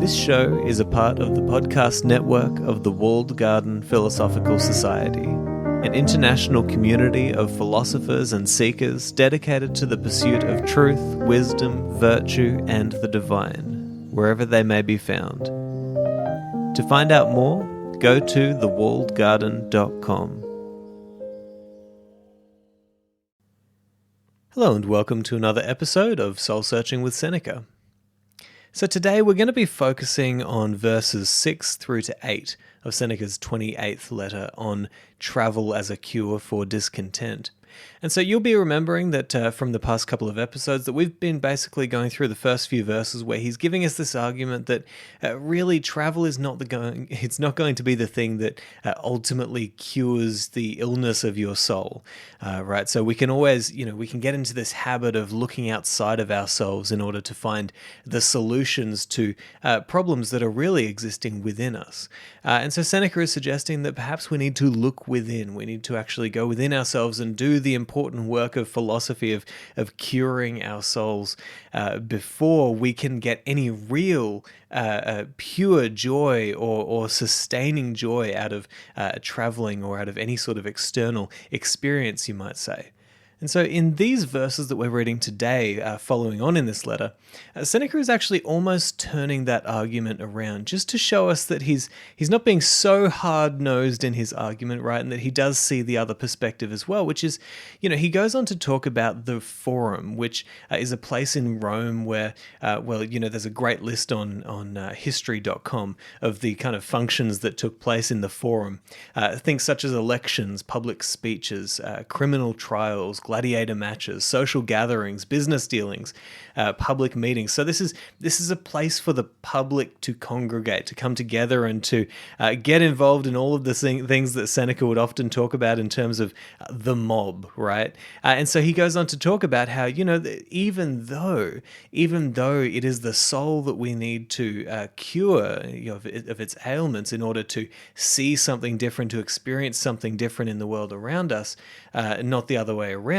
This show is a part of the podcast network of the Walled Garden Philosophical Society, an international community of philosophers and seekers dedicated to the pursuit of truth, wisdom, virtue, and the divine, wherever they may be found. To find out more, go to thewalledgarden.com. Hello and welcome to another episode of Soul Searching with Seneca. So today we're going to be focusing on verses 6 through to 8 of Seneca's 28th letter on travel as a cure for discontent. And so you'll be remembering that from the past couple of episodes that we've been basically going through the first few verses where he's giving us this argument that really travel is not it's not going to be the thing that ultimately cures the illness of your soul, right? So we can always, we can get into this habit of looking outside of ourselves in order to find the solutions to problems that are really existing within us. And so Seneca is suggesting that perhaps we need to look within. We need to actually go within ourselves and do the important work of philosophy of curing our souls before we can get any real pure joy or sustaining joy out of traveling or out of any sort of external experience, you might say. And so in these verses that we're reading today, following on in this letter, Seneca is actually almost turning that argument around just to show us that he's not being so hard-nosed in his argument, right? And that he does see the other perspective as well, which is, he goes on to talk about the Forum, which is a place in Rome where, there's a great list on history.com of the kind of functions that took place in the Forum. Things such as elections, public speeches, criminal trials, gladiator matches, social gatherings, business dealings, public meetings. So this is a place for the public to congregate, to come together and to get involved in all of the things that Seneca would often talk about in terms of the mob, right? And so he goes on to talk about how, even though it is the soul that we need to cure of its ailments in order to see something different, to experience something different in the world around us, not the other way around,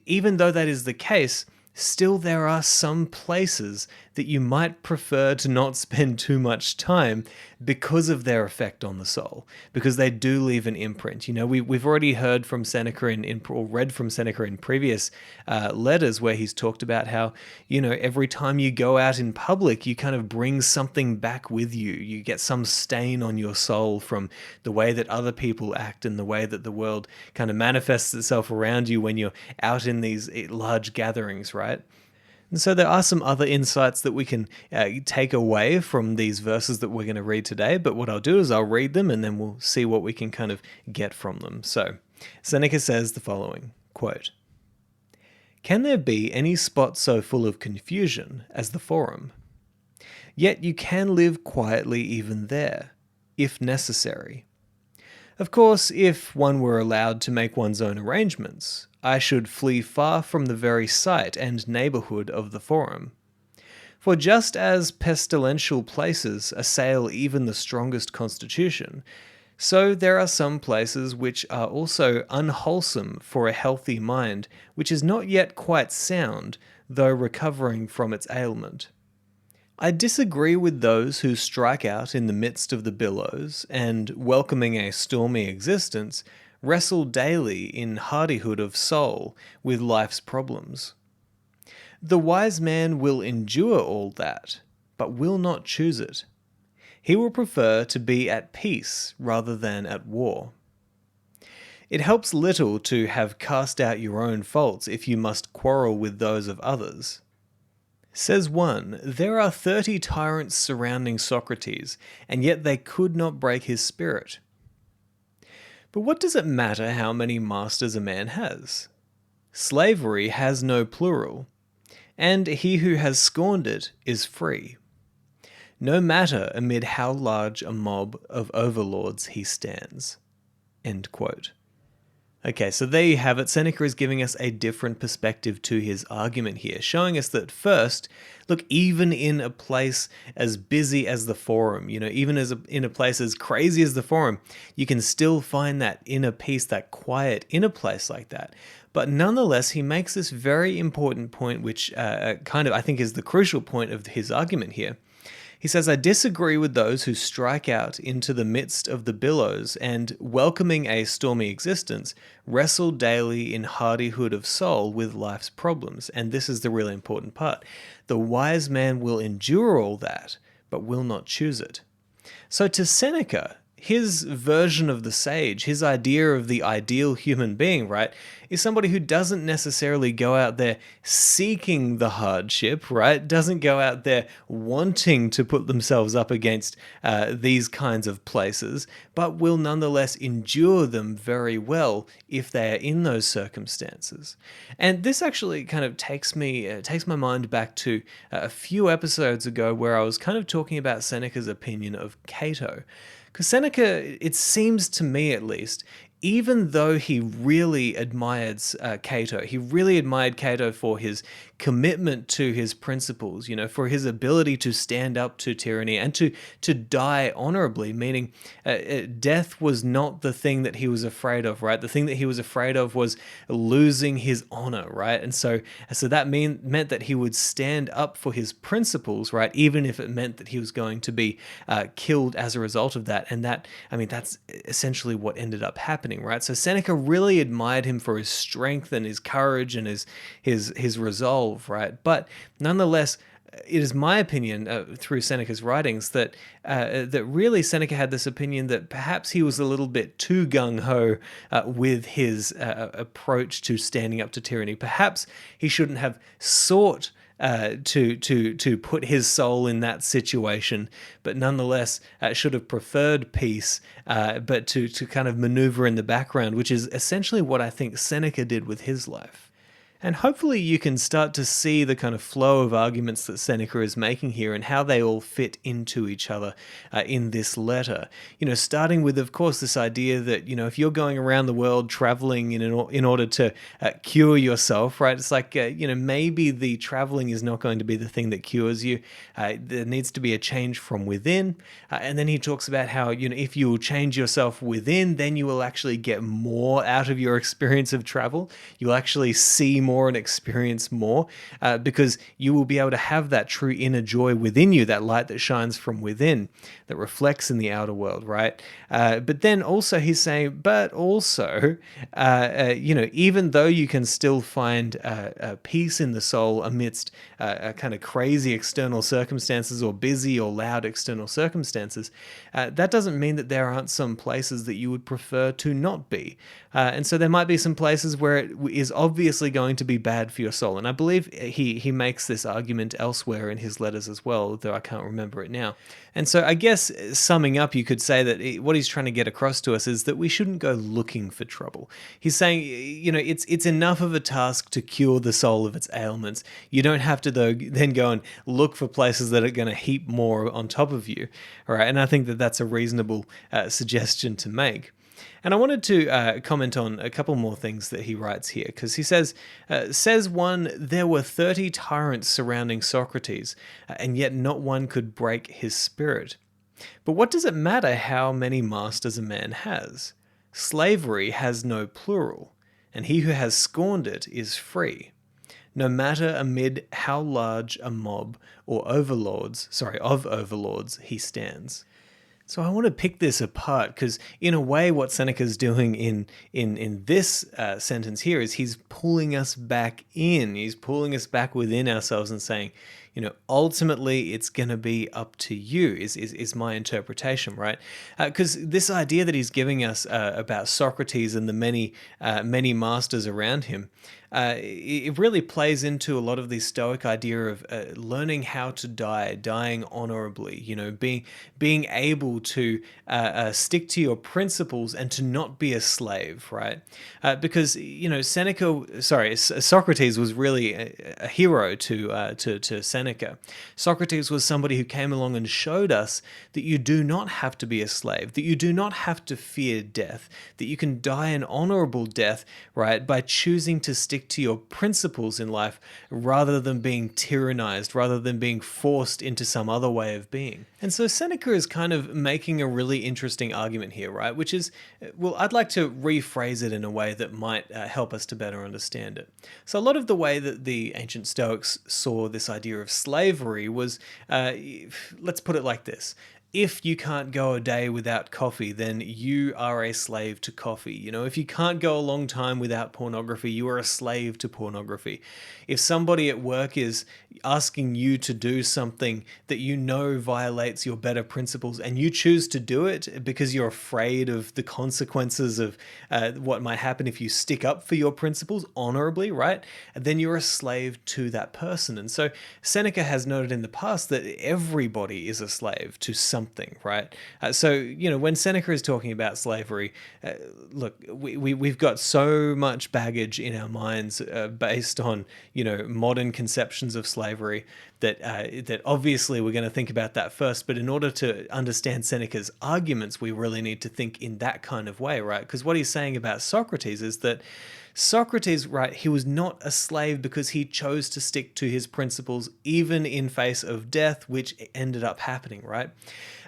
even though that is the case, still there are some places that you might prefer to not spend too much time because of their effect on the soul, because they do leave an imprint. We've already heard from Seneca or read from Seneca in previous letters where he's talked about how, every time you go out in public, you kind of bring something back with you. You get some stain on your soul from the way that other people act and the way that the world kind of manifests itself around you when you're out in these large gatherings, right? And so there are some other insights that we can take away from these verses that we're going to read today, but what I'll do is I'll read them and then we'll see what we can kind of get from them. So Seneca says the following, quote, "Can there be any spot so full of confusion as the Forum? Yet you can live quietly even there, if necessary. Of course, if one were allowed to make one's own arrangements, I should flee far from the very sight and neighbourhood of the Forum. For just as pestilential places assail even the strongest constitution, so there are some places which are also unwholesome for a healthy mind which is not yet quite sound, though recovering from its ailment. I disagree with those who strike out in the midst of the billows and, welcoming a stormy existence, wrestle daily in hardihood of soul with life's problems. The wise man will endure all that, but will not choose it. He will prefer to be at peace rather than at war. It helps little to have cast out your own faults if you must quarrel with those of others. Says one, there are 30 tyrants surrounding Socrates, and yet they could not break his spirit. But what does it matter how many masters a man has? Slavery has no plural, and he who has scorned it is free. No matter amid how large a mob of overlords he stands." End quote. Okay, so there you have it. Seneca is giving us a different perspective to his argument here, showing us that first, look, even in a place as busy as the Forum, even in a place as crazy as the Forum, you can still find that inner peace, that quiet in a place like that. But nonetheless, he makes this very important point, which I think is the crucial point of his argument here. He says, I disagree with those who strike out into the midst of the billows and, welcoming a stormy existence, wrestle daily in hardihood of soul with life's problems. And this is the really important part. The wise man will endure all that, but will not choose it. So to Seneca, his version of the sage, his idea of the ideal human being, right, is somebody who doesn't necessarily go out there seeking the hardship, right? Doesn't go out there wanting to put themselves up against these kinds of places, but will nonetheless endure them very well if they are in those circumstances. And this actually kind of takes my mind back to a few episodes ago where I was kind of talking about Seneca's opinion of Cato. Because Seneca, it seems to me at least, even though he really admired Cato, he really admired Cato for his commitment to his principles, for his ability to stand up to tyranny and to die honorably, meaning death was not the thing that he was afraid of, right? The thing that he was afraid of was losing his honor, right? And so that meant that he would stand up for his principles, right? Even if it meant that he was going to be killed as a result of that. And that's essentially what ended up happening, right? So Seneca really admired him for his strength and his courage and his resolve, right? But nonetheless, it is my opinion through Seneca's writings that really Seneca had this opinion that perhaps he was a little bit too gung-ho with his approach to standing up to tyranny. Perhaps he shouldn't have sought to put his soul in that situation, but nonetheless should have preferred peace, but to kind of maneuver in the background, which is essentially what I think Seneca did with his life. And hopefully you can start to see the kind of flow of arguments that Seneca is making here and how they all fit into each other in this letter. Starting with, of course, this idea that, if you're going around the world traveling in order to cure yourself, right? It's like, maybe the traveling is not going to be the thing that cures you. There needs to be a change from within. And then he talks about how, if you will change yourself within, then you will actually get more out of your experience of travel. You'll actually see more and experience more because you will be able to have that true inner joy within you, that light that shines from within, that reflects in the outer world, right? But then also he's saying, even though you can still find peace in the soul amidst kind of crazy external circumstances or busy or loud external circumstances, that doesn't mean that there aren't some places that you would prefer to not be. And so there might be some places where it is obviously going to be bad for your soul. And I believe he makes this argument elsewhere in his letters as well, though I can't remember it now. And so I guess summing up, you could say that what he's trying to get across to us is that we shouldn't go looking for trouble. He's saying, it's enough of a task to cure the soul of its ailments. You don't have to, though, then go and look for places that are going to heap more on top of you. All right. And I think that that's a reasonable suggestion to make. And I wanted to comment on a couple more things that he writes here, because he says one, there were 30 tyrants surrounding Socrates, and yet not one could break his spirit. But what does it matter how many masters a man has? Slavery has no plural, and he who has scorned it is free. No matter amid how large a mob of overlords he stands. So I want to pick this apart because, in a way, what Seneca's doing in this sentence here is he's pulling us back in. He's pulling us back within ourselves and saying, ultimately it's going to be up to you is my interpretation, right? Because this idea that he's giving us about Socrates and the many masters around him, it really plays into a lot of the Stoic idea of learning how to die, dying honorably, being able to stick to your principles and to not be a slave, right? Because Socrates was really a hero to Seneca. Socrates was somebody who came along and showed us that you do not have to be a slave, that you do not have to fear death, that you can die an honorable death, right, by choosing to stick to your principles in life rather than being tyrannized, rather than being forced into some other way of being. And so Seneca is kind of making a really interesting argument here, right? Which is, I'd like to rephrase it in a way that might help us to better understand it. So a lot of the way that the ancient Stoics saw this idea of slavery was, let's put it like this. If you can't go a day without coffee, then you are a slave to coffee. If you can't go a long time without pornography, you are a slave to pornography. If somebody at work is asking you to do something that you know violates your better principles and you choose to do it because you're afraid of the consequences of what might happen if you stick up for your principles honorably, right? Then you're a slave to that person. And so Seneca has noted in the past that everybody is a slave to something, right? So when Seneca is talking about slavery, look, we've got so much baggage in our minds based on modern conceptions of slavery that obviously we're going to think about that first. But in order to understand Seneca's arguments, we really need to think in that kind of way, right? Because what he's saying about Socrates is that Socrates, right, he was not a slave because he chose to stick to his principles even in face of death, which ended up happening, right?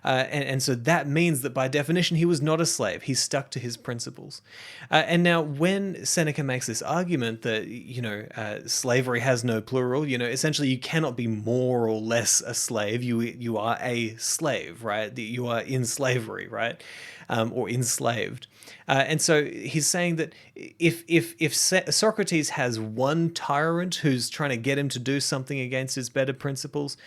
And so that means that by definition, he was not a slave. He stuck to his principles. And now when Seneca makes this argument that, slavery has no plural, essentially you cannot be more or less a slave. You are a slave, right? You are in slavery, right? Or enslaved. And so he's saying that if Socrates has one tyrant who's trying to get him to do something against his better principles,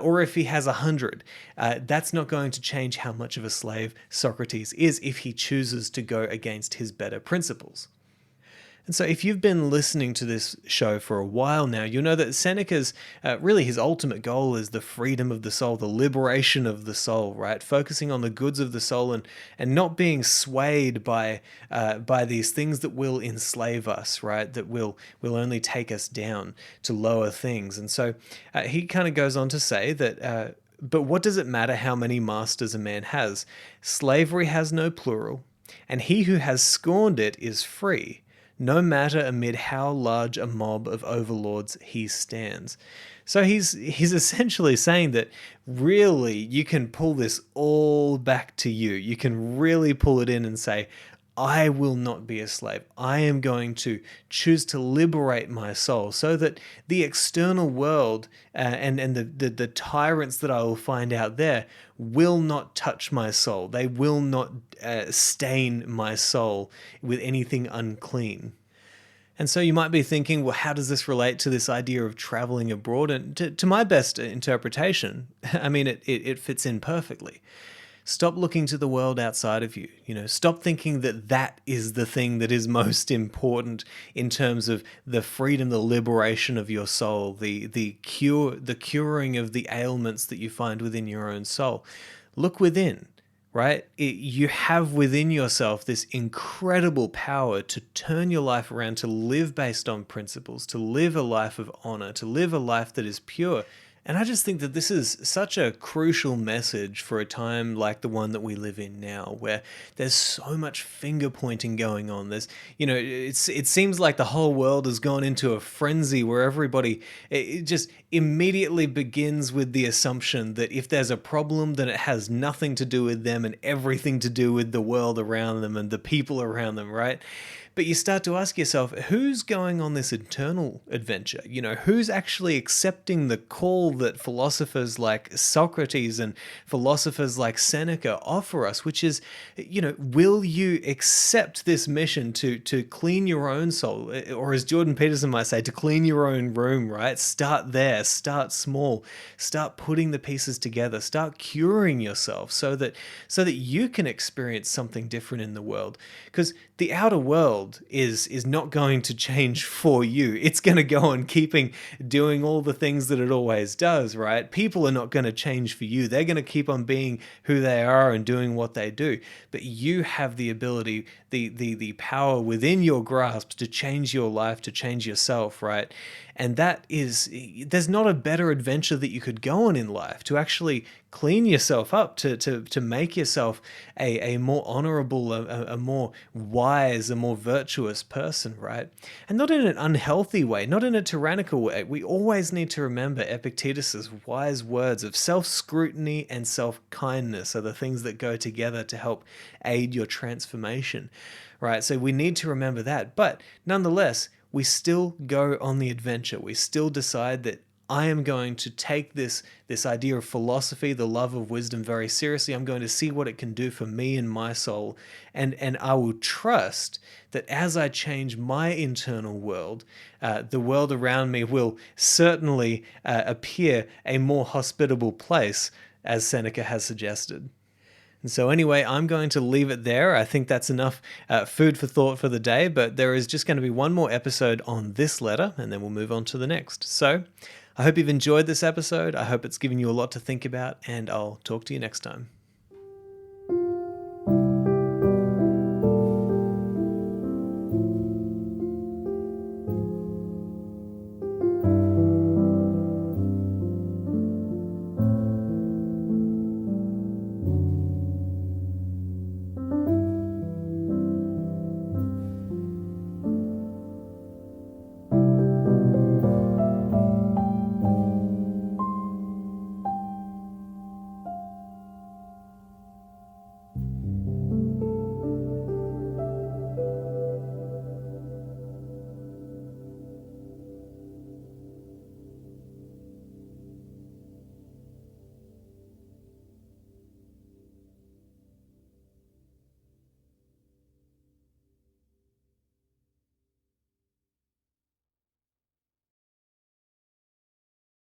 or if he has 100, that's not going to change how much of a slave Socrates is if he chooses to go against his better principles. And so if you've been listening to this show for a while now, you'll know that Seneca's, really his ultimate goal is the freedom of the soul, the liberation of the soul, right? Focusing on the goods of the soul and not being swayed by these things that will enslave us, right? That will only take us down to lower things. And so he kind of goes on to say that, but what does it matter how many masters a man has? Slavery has no plural, and he who has scorned it is free, no matter amid how large a mob of overlords he stands. So he's essentially saying that really you can pull this all back to you. You can really pull it in and say, I will not be a slave. I am going to choose to liberate my soul so that the external world and the tyrants that I will find out there will not touch my soul. They will not stain my soul with anything unclean. And so you might be thinking, well, how does this relate to this idea of traveling abroad? And to my best interpretation, I mean, it fits in perfectly. Stop looking to the world outside of you. Stop thinking that that is the thing that is most important in terms of the freedom, the liberation of your soul, the curing of the ailments that you find within your own soul. Look within, right? You have within yourself this incredible power to turn your life around, to live based on principles, to live a life of honor, to live a life that is pure. And I just think that this is such a crucial message for a time like the one that we live in now, where there's so much finger pointing going on. There's, it seems like the whole world has gone into a frenzy where everybody, it just immediately begins with the assumption that if there's a problem, then it has nothing to do with them and everything to do with the world around them and the people around them, right? But you start to ask yourself, who's going on this internal adventure? Who's actually accepting the call that philosophers like Socrates and philosophers like Seneca offer us, which is, will you accept this mission to clean your own soul? Or as Jordan Peterson might say, to clean your own room, right? Start there, start small, start putting the pieces together, start curing yourself so that you can experience something different in the world. Because the outer world is not going to change for you. It's going to go on doing all the things that it always does, right? People are not going to change for you. They're going to keep on being who they are and doing what they do. But you have the ability, the power within your grasp to change your life, to change yourself, right? And there's not a better adventure that you could go on in life to actually clean yourself up, to make yourself a more honorable, a more wise, a more virtuous person, right? And not in an unhealthy way, not in a tyrannical way. We always need to remember Epictetus's wise words of self-scrutiny and self-kindness are the things that go together to help aid your transformation, right? So we need to remember that. But nonetheless, we still go on the adventure. We still decide that I am going to take this idea of philosophy, the love of wisdom, very seriously. I'm going to see what it can do for me and my soul. And I will trust that as I change my internal world, the world around me will certainly appear a more hospitable place, as Seneca has suggested. And so anyway, I'm going to leave it there. I think that's enough food for thought for the day, but there is just going to be one more episode on this letter, and then we'll move on to the next. So I hope you've enjoyed this episode. I hope it's given you a lot to think about, and I'll talk to you next time.